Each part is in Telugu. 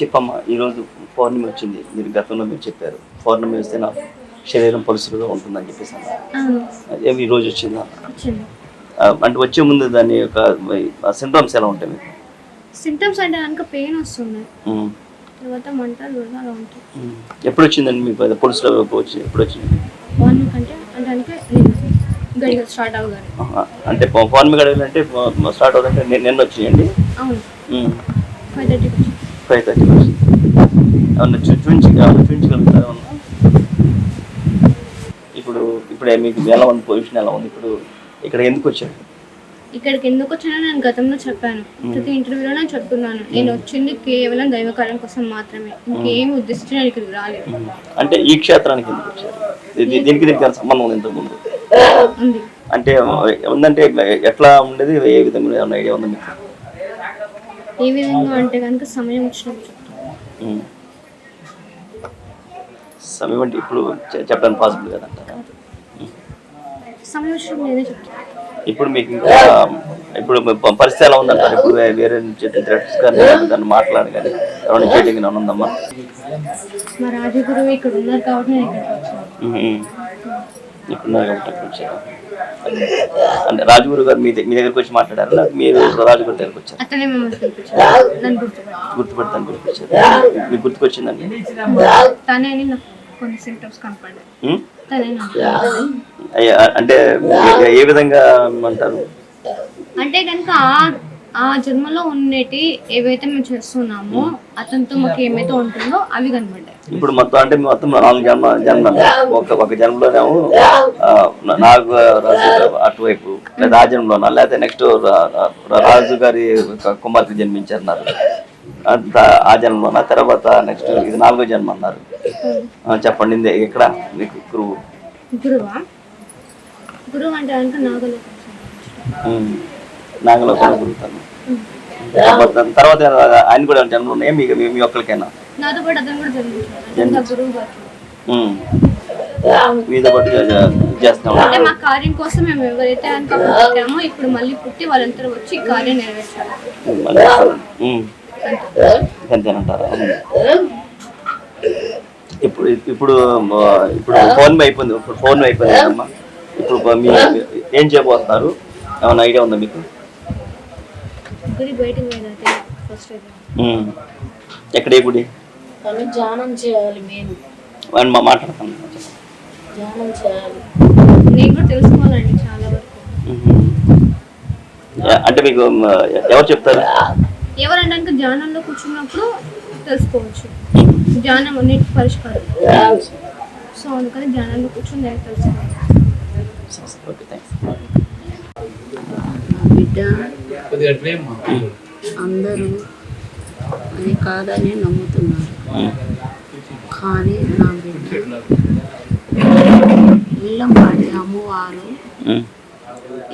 చెప్పమ్మా, ఈరోజు పౌర్ణమి వచ్చింది. మీరు గతంలో మీరు చెప్పారు పౌర్ణమి వస్తే నా శరీరం పలుసులుగా ఉంటుందని చెప్పేసి ఏమి ఈరోజు వచ్చిందా? అంటే వచ్చే ముందు దాని యొక్క సింటమ్స్ ఎలా ఉంటాయి మీకు? సింటమ్స్ అంటే కనుక పెయిన్ వస్తుంది, తర్వాత మంటలు అలా ఉంటాయి. ఎప్పుడు వచ్చిందండి మీకు పలుసులో వచ్చి? ఎప్పుడు వచ్చింది? పౌర్ణమి కంటే అంటే గడిగ స్టార్ట్ అవ్వగానే. అంటే పౌర్ణమి గడియలు అంటే స్టార్ట్ అవుతుంటే నిన్న వచ్చినాయండి? అవును, 5:30 వచ్చింది. చూపించగలుగుతారా? ఇప్పుడు మీకు ఎలా ఉంది పొజిషన్, ఎలా ఉంది ఇప్పుడు? ఇక్కడ ఎందుకు వచ్చారు? ఇక్కడికి ఎందుకు వచ్చానో నేను గతంలో చెప్పాను, ప్రతి ఇంటర్వ్యూలో నేను చెప్తున్నాను. నేను వచ్చింది కేవలం దైవ కార్యం కోసం మాత్రమే, ఇంకేం ఉద్దేశించి నేను ఇక్కడికి రాలేదు. అంటే ఈ క్షేత్రానికి ఎందుకు వచ్చారు? దీనికి సంబంధం ఉంది ఇంతకుముందు ఉంది. అంటే ఉందంటే ఎట్లా ఉండేది, ఏ విధంగా ఏమైనా ఐడియా ఉందా మీకు? ఏ విధంగా అంటే కనుక సమయం వచ్చినప్పుడు సమయం అంటే ఇప్పుడు చెప్పడానికి పాసిబుల్ కదంటారా? సమయం వచ్చినప్పుడు నేనే చెప్తాను. ఇప్పుడు మీకు ఇంకా ఇప్పుడు పరిస్థితి ఎలా ఉందంటారు? ఇప్పుడు వేరే థ్రెట్స్ కానీ దాన్ని మాట్లాడి కానీ ఎవరైనా చేయడం కానీ ఉందమ్మా? మా రాజగురువు ఇక్కడ ఉన్నారు కాబట్టి నేను ఇక్కడికి వచ్చాను. ఇప్పుడున్నారు కాబట్టి అక్కడ వచ్చారు. అంటే రాజగురు గారు మీ దగ్గరికి వచ్చి మాట్లాడారు, మీరు రాజగురు దగ్గరికి వచ్చారు? అతనే మిమ్మల్ని పిలిపించారు, నన్ను గుర్తుపడతాను పిలిపించారు. మీకు గుర్తుకొచ్చిందండి? తనే అని నాకు కొన్ని సింటమ్స్ కనపడ్డాయి. అంటే ఏ విధంగా అంటారు? అంటే కనుక ఆ జన్మలో ఉన్నటి ఏవైతే మేము చేస్తున్నామో అతనితో మాకు ఏమైతే ఉంటుందో అవి కనపడ్డాయి. ఇప్పుడు మొత్తం అంటే మొత్తం 4 జన్మ ఒక జన్మలోనేమో నాగు రాజు అటువైపు, లేదా ఆ జన్మలోనా, లేకపోతే నెక్స్ట్ రాజు గారి కుమార్తె జన్మించారన్నారు ఆ జన్మలోనా, తర్వాత నెక్స్ట్ ఇది 4వ జన్మ అన్నారు. చెప్పండి, ఇక్కడ మీకు గురువు అంటే కనుక నాగలోకం గురుతాను. తర్వాత ఆయన కూడా జన్మలు ఉన్నాయా మీ ఒక్కరికైనా? నాతో పాటు అతను కూడా జన్మించారు. మీతో పాటు చేస్తాం. అంటే మా కార్యం కోసం మేము ఎవరైతే అనుకుంటామో ఇప్పుడు మళ్ళీ పుట్టి వాళ్ళంతా వచ్చి కార్యం నెరవేర్చారు. అంతేనంటారా? ఇప్పుడు ఇప్పుడు ఇప్పుడు ఫోన్ అయిపోయింది. అమ్మా, ఇప్పుడు ఏం చేయబోతున్నారు? ఏమైనా ఐడియా ఉందా మీకు? ఎక్కడ ఏ గుడి? ధ్యానం చేయాలి, మాట్లాడతాను. ధ్యానం చేయాలి. నేను కూడా తెలుసుకోవాలండి చాలా వరకు. అంటే మీకు ఎవరు చెప్తారు? ఎవరంటే ధ్యానంలో కూర్చున్నప్పుడు తెలుసుకోవచ్చు. ధ్యానం అన్నిటి పరిష్కారం. సో అందుకని ధ్యానంలో కూర్చొని నేను తెలుసుకోవాలి. బిడ్డ అందరూ అది కాదని నమ్ముతున్నారు, కానీ నా బిడ్డ ఇళ్ళంపాటి అమ్మవారు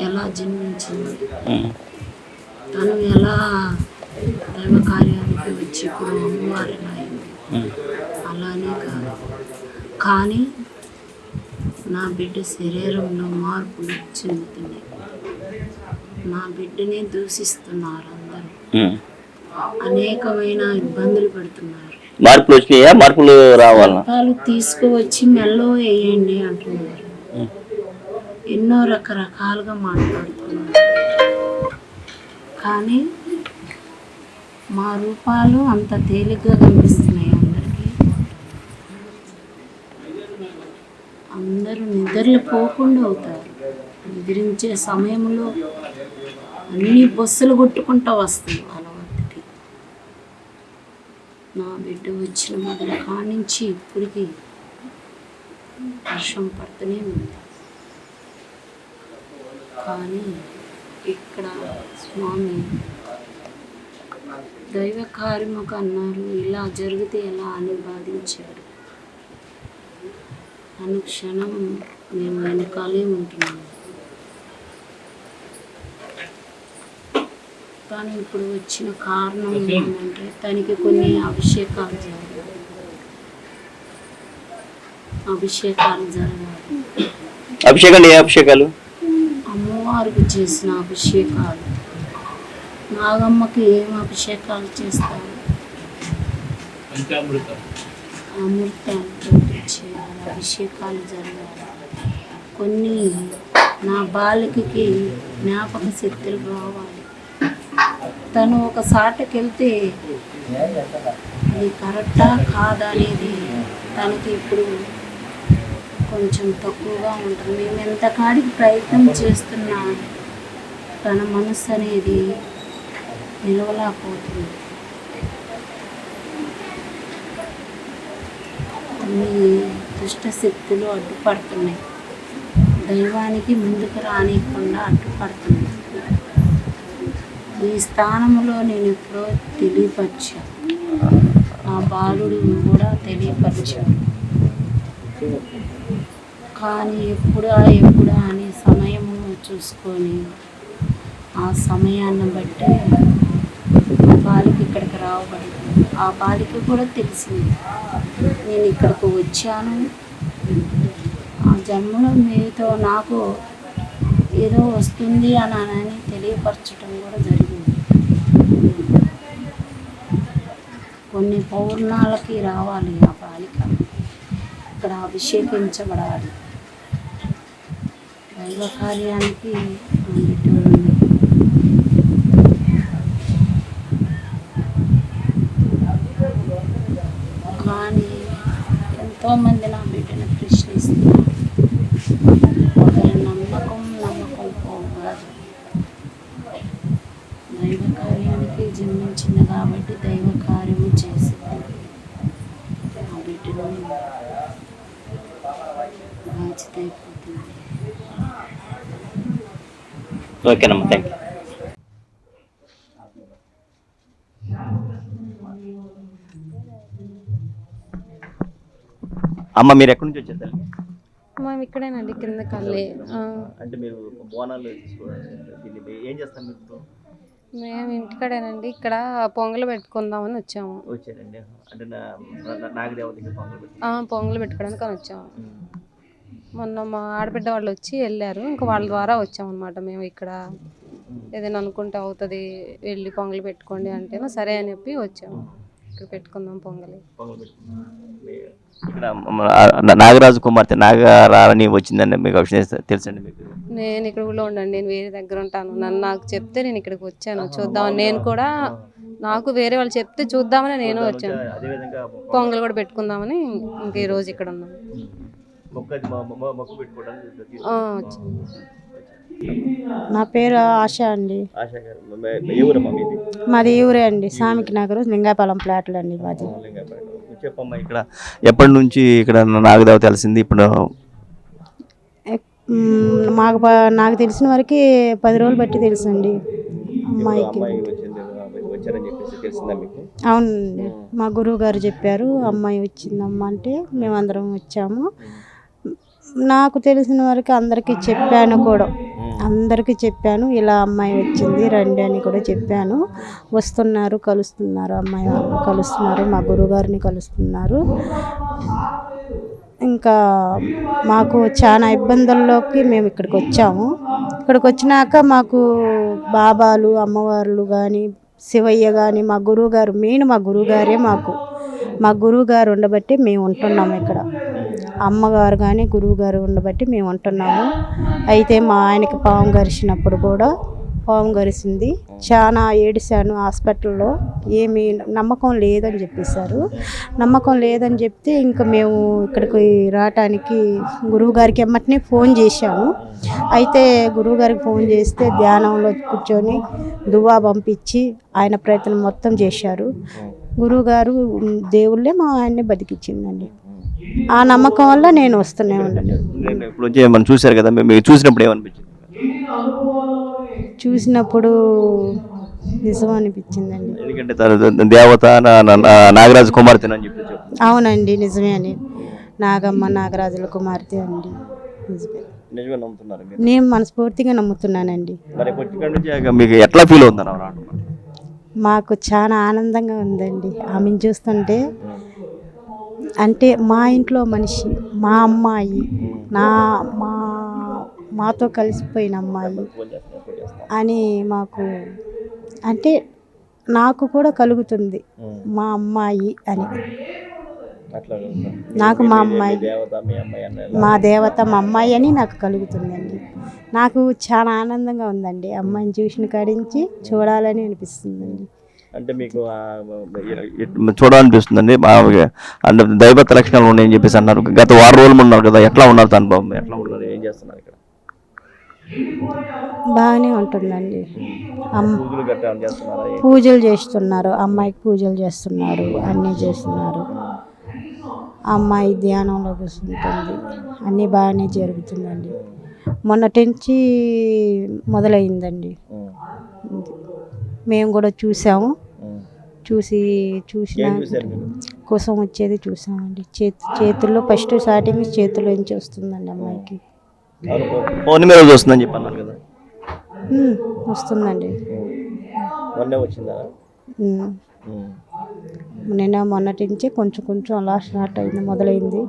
ఎలా జన్మించింది, తను ఎలా దైవ కార్యానికి వచ్చి ఇప్పుడు అమ్మవారు ఎలా అయింది అలానే కాదు, కానీ నా బిడ్డ శరీరంలో మార్పులు చెందుతున్నాయి. నా బిడ్డనే దూషిస్తున్నారు అందరూ, అనేకమైన ఇబ్బందులు పెడుతున్నారు. మార్పులు వచ్చినాయా? మార్పులు రావాలా? వాళ్ళు తీసుకువచ్చి మెల్లో వేయండి అంటున్నారు. ఎన్నో రకరకాలుగా మాట్లాడుతున్నారు, కానీ మా రూపాలు అంత తేలిగ్గా కనిపిస్తున్నాయి అందరికీ. అందరూ నిద్రలు పోకుండా అవుతారు. నిద్రించే సమయంలో అన్ని బొస్సులు కొట్టుకుంటూ వస్తాయి అలవాటుకి. నా బిడ్డ వచ్చిన మొదల కానించి ఇప్పటికి వర్షం పడుతూనే ఉంది, కానీ ఇక్కడ స్వామి దైవ కార్యముకు అన్నారు, ఇలా జరిగితే ఎలా అని బాధించాడు. అనుక్షణం మేము వెనకాలే ఉంటున్నాము, కానీ ఇప్పుడు వచ్చిన కారణం ఏంటంటే తనకి కొన్ని అభిషేకాలు జరగాలి. అభిషేకాలు ఏ అభిషేకాలు? అమ్మవారికి చేసిన అభిషేకాలు. నాగమ్మకి ఏం అభిషేకాలు చేస్తారు? అమృతంతో చేయాలి, అభిషేకాలు జరగాలి. కొన్ని నా బాలికకి జ్ఞాపక శక్తులు రావాలి. తను ఒక సాటకి వెళ్తే అది కరెక్టా కాదా అనేది తనకి ఇప్పుడు కొంచెం తక్కువగా ఉంటుంది. మేము ఎంత కాడికి ప్రయత్నం చేస్తున్నా తన మనసు అనేది నిలవలేకపోతుంది. కొన్ని దుష్ట శక్తులు అడ్డుపడుతున్నాయి, దైవానికి ముందుకు రానియకుండా అడ్డుపడుతున్నాయి. ఈ స్థానంలో నేను ఎప్పుడో తెలియపరిచాను, ఆ బాలుడు కూడా తెలియపరిచాడు. కానీ ఎప్పుడా అని సమయము చూసుకొని ఆ సమయాన్ని బట్టి బాలిక ఇక్కడికి రావబడింది. ఆ బాలిక కూడా తెలిసింది నేను ఇక్కడికి వచ్చాను, ఆ జన్మలో మీతో నాకు ఏదో వస్తుంది అని తెలియపరచడం కూడా జరిగింది. కొన్ని పౌర్ణాలకి రావాలి ఆ బాలిక, ఇక్కడ అభిషేకించబడాలి. దైవ కార్యానికి కానీ ఎంతోమంది నా బిడ్డను ప్రశ్నిస్తున్నారు. ఒకరి నమ్మకం పోగలదు. దైవ కార్యానికి జన్మించింది కాబట్టి దైవ కార్యము చేసింది. నా బిడ్డను బాధ్యత అయిపోతుంది. ఓకేనమ్మా, థ్యాంక్ యూ. అమ్మ మీరు ఎక్కడి నుంచి వచ్చారు తల్లి? మేము ఇక్కడేనండి, కింద కళ్ళే. అంటే మీరు బోనాలు దీన్ని ఏం చేస్తాం మీరు? మేము ఇంటికాడేనండి, ఇక్కడ పొంగలు పెట్టుకుందామని వచ్చాము. వచ్చారండి, అంటే నాగదేవతకి పొంగలు పెట్టుకోవడానికి అని వచ్చాము. మొన్న మా ఆడబిడ్డ వాళ్ళు వచ్చి వెళ్ళారు, ఇంకా వాళ్ళ ద్వారా వచ్చాము అనమాట. మేము ఇక్కడ ఏదైనా అనుకుంటే అవుతుంది, వెళ్ళి పొంగలు పెట్టుకోండి అంటేనే సరే అని చెప్పి వచ్చాము. ఇక్కడ పెట్టుకుందాం పొంగలి. ఇక్కడ నాగరాజు కుమార్తె నాగరాణి వచ్చిందండి, మీకు విషయం తెలుసండి? మీకు నేను ఇక్కడ ఊళ్ళో ఉండండి, నేను వేరే దగ్గర ఉంటాను. నాకు చెప్తే నేను ఇక్కడికి వచ్చాను చూద్దామని. నేను కూడా నాకు వేరే వాళ్ళు చెప్తే చూద్దామని నేను వచ్చాను. పొంగల్ కూడా పెట్టుకుందామని ఇంక ఈ రోజు ఇక్కడ ఉన్నాను. నా పేరు ఆశ అండి. మాది ఊరే అండి, సామికి నగరు, లింగాపాలెం ప్లాట్లు అండి మాది. చెప్పమ్మా, ఇక్కడ ఎప్పటి నుంచి ఇక్కడ నాగదేవత తెలిసింది? ఇప్పుడు నాకు తెలిసిన వరకు 10 రోజులు బట్టి తెలుసండి అమ్మాయికి. అవునండి, మా గురువు గారు చెప్పారు అమ్మాయి వచ్చిందమ్మా అంటే మేమందరం వచ్చాము. నాకు తెలిసిన వరకు అందరికీ చెప్పాను కూడా, అందరికీ చెప్పాను ఇలా అమ్మాయి వచ్చింది రండి అని కూడా చెప్పాను. వస్తున్నారు, కలుస్తున్నారు, అమ్మాయి వాళ్ళు కలుస్తున్నారు, మా గురువుగారిని కలుస్తున్నారు. ఇంకా మాకు చాలా ఇబ్బందుల్లోకి మేము ఇక్కడికి వచ్చాము. ఇక్కడికి వచ్చినాక మాకు బాబాలు అమ్మవార్లు కానీ శివయ్య కానీ మా గురువుగారు మెయిన్, మా గురువుగారే మాకు, మా గురువుగారు ఉండబట్టి మేము ఉంటున్నాము ఇక్కడ. అమ్మగారు కానీ గురువుగారు ఉండబట్టి మేము ఉంటున్నాము. అయితే మా ఆయనకి పాము గరిచినప్పుడు కూడా, పాము గరిచింది, చాలా ఏడిశాను హాస్పిటల్లో. ఏమీ నమ్మకం లేదని చెప్పేశారు. నమ్మకం లేదని చెప్తే ఇంకా మేము ఇక్కడికి రావటానికి గురువుగారికి ఎమ్మటినే ఫోన్ చేశాము. అయితే గురువుగారికి ఫోన్ చేస్తే ధ్యానంలో కూర్చొని దువా పంపించి ఆయన ప్రయత్నం మొత్తం చేశారు. గురువుగారు దేవుళ్ళే మా ఆయన్ని బతికిచ్చిందండి. ఆ నమ్మకం వల్ల నేను వస్తూనే ఉన్నాను. ఇప్పుడు చూశారు కదా, మీరు చూసినప్పుడు ఏమనిపించింది? చూసినప్పుడు నిజం అనిపించిందండి. ఎందుకంటే దేవత నాగరాజు కుమార్తె అని చెప్పి. అవునండి, నిజమే అని. నాగమ్మ నాగరాజుల కుమార్తె అండి, నిజమే. నేను మనస్ఫూర్తిగా నమ్ముతున్నానండి. మీకు ఎట్లా ఫీల్ అవుతున్నారు? మాకు చాలా ఆనందంగా ఉందండి ఆమెను చూస్తుంటే. అంటే మా ఇంట్లో మనిషి, మా అమ్మాయి, మాతో కలిసిపోయిన అమ్మాయి అని మాకు, అంటే నాకు కూడా కలుగుతుంది మా అమ్మాయి అని. అట్లా నాకు మా అమ్మాయి దేవత మీ అమ్మాయి అన్న మా దేవత మా అమ్మాయి అని నాకు కలుగుతుందండి. నాకు చాలా ఆనందంగా ఉందండి. అమ్మాయిని చూసిన కాడించి చూడాలని అనిపిస్తుందండి. అంటే మీకు చూడాలనిపిస్తుందండి. అంటే దైవత లక్షణాలు ఉన్నాయని చెప్పేసి అన్నారు. గత వారం రోజులు ఉన్నారు కదా, ఎట్లా ఉన్నారు తన బాబు, ఎట్లా ఉన్నారు, ఏం చేస్తున్నారు ఇక్కడ? బాగానే ఉంటుందండి. పూజలు గట్రా ఏమైనా చేస్తున్నారా? పూజలు చేస్తున్నారు, అమ్మాయికి పూజలు చేస్తున్నారు, అన్నీ చేస్తున్నారు. అమ్మాయి ధ్యానంలో కూర్చుంటుంది, అన్నీ బాగానే జరుగుతుందండి. మొన్నటి నుంచి మొదలైందండి. మేము కూడా చూసాము. చూసిన కోసం వచ్చేది చూసామండి. చేతుల్లో ఫస్ట్ స్టార్టింగ్ చేతుల్లో నుంచి వస్తుందండి అమ్మాయికి. ఫోన్ మీద వస్తుందని చెప్పి అన్నారు కదా, వస్తుందండి. మొన్నే వచ్చిందా? మొన్నటి నుంచి కొంచెం కొంచెం అలా స్టార్ట్ అయింది, మొదలైంది.